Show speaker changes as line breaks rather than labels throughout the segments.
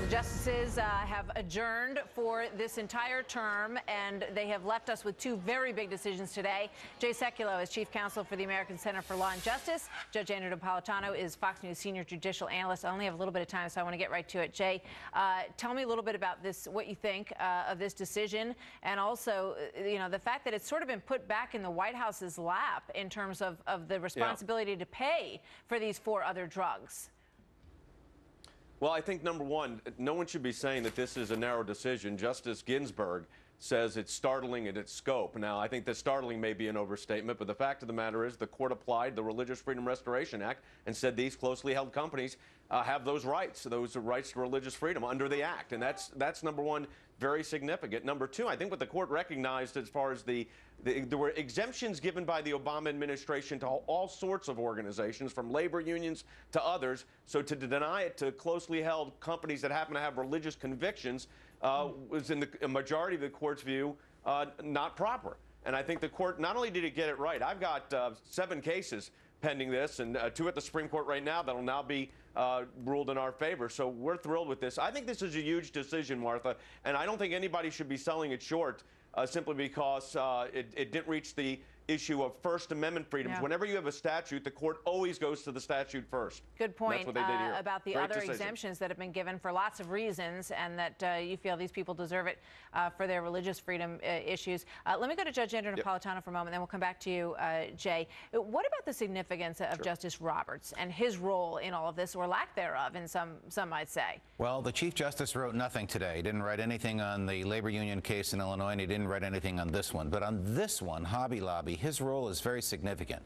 The justices have adjourned for this entire term, and they have left us with two very big decisions today. Jay Sekulow is chief counsel for the American Center for Law and Justice. Judge Andrew Napolitano is Fox News senior judicial analyst. I only have a little bit of time, so I want to get right to it. Jay, tell me a little bit about this, what you think of this decision, and also, the fact that it's sort of been put back in the White House's lap in terms of the responsibility to pay for these 4 other drugs.
Well, I think, number one, no one should be saying that this is a narrow decision. Justice Ginsburg says it's startling in its scope. Now, I think the startling may be an overstatement, but the fact of the matter is the court applied the Religious Freedom Restoration Act and said these closely held companies have those rights to religious freedom under the act. And that's number one, very significant. Number two, I think what the court recognized as far as there were exemptions given by the Obama administration to all sorts of organizations, from labor unions to others. So to deny it to closely held companies that happen to have religious convictions was, in the majority of the court's view, not proper. And I think the court not only did it get it right. I've got 7 cases pending this, and 2 at the Supreme Court right now that'll now be ruled in our favor. So we're thrilled with this. I think this is a huge decision, Martha, and I don't think anybody should be selling it short simply because it didn't reach the issue of First Amendment freedoms.
Yeah.
Whenever you have a statute, the court always goes to the statute first.
Good point.
That's what they did here.
About the
Great
other
decision.
exemptions that have been given for lots of reasons, and that you feel these people deserve it for their religious freedom issues. Let me go to Judge Andrew Napolitano for a moment, then we'll come back to you, Jay. What about the significance of Justice Roberts and his role in all of this, or lack thereof, in some might say?
Well, the Chief Justice wrote nothing today. He didn't write anything on the labor union case in Illinois, and he didn't write anything on this one. But on this one, Hobby Lobby, his role is very significant.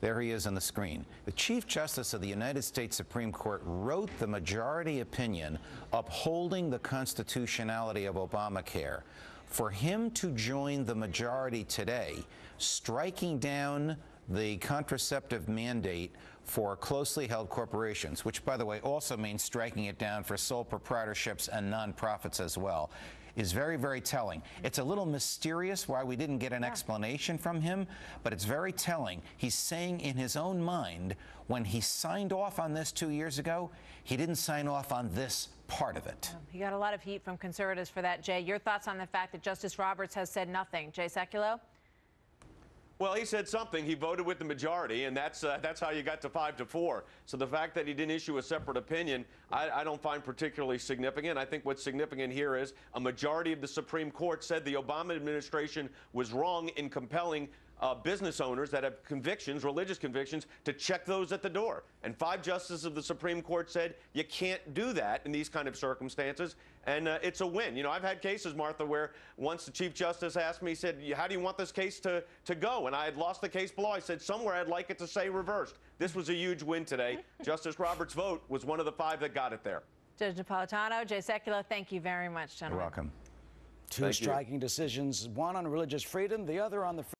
There he is on the screen. The Chief Justice of the United States Supreme Court wrote the majority opinion upholding the constitutionality of Obamacare. For him to join the majority today, striking down the contraceptive mandate for closely held corporations, which, by the way, also means striking it down for sole proprietorships and nonprofits as well, is very, very telling. It's a little mysterious why we didn't get an explanation from him, but it's very telling. He's saying in his own mind, when he signed off on this 2 years ago, he didn't sign off on this part of it.
He got a lot of heat from conservatives for that, Jay. Your thoughts on the fact that Justice Roberts has said nothing? Jay Sekulow?
Well, he said something. He voted with the majority, and that's how you got to 5-4. So the fact that he didn't issue a separate opinion, I don't find particularly significant. I think what's significant here is a majority of the Supreme Court said the Obama administration was wrong in compelling business owners that have convictions, religious convictions, to check those at the door. And 5 justices of the Supreme Court said you can't do that in these kind of circumstances, and it's a win. I've had cases, Martha, where once the Chief Justice asked me, he said, how do you want this case to go? And I had lost the case below. I said, somewhere I'd like it to say reversed. This was a huge win today. Justice Roberts' vote was one of the 5 that got it there.
Judge Napolitano, Jay Sekulow, thank you very much, gentlemen.
You're welcome.
Two striking decisions, one on religious freedom, the other on the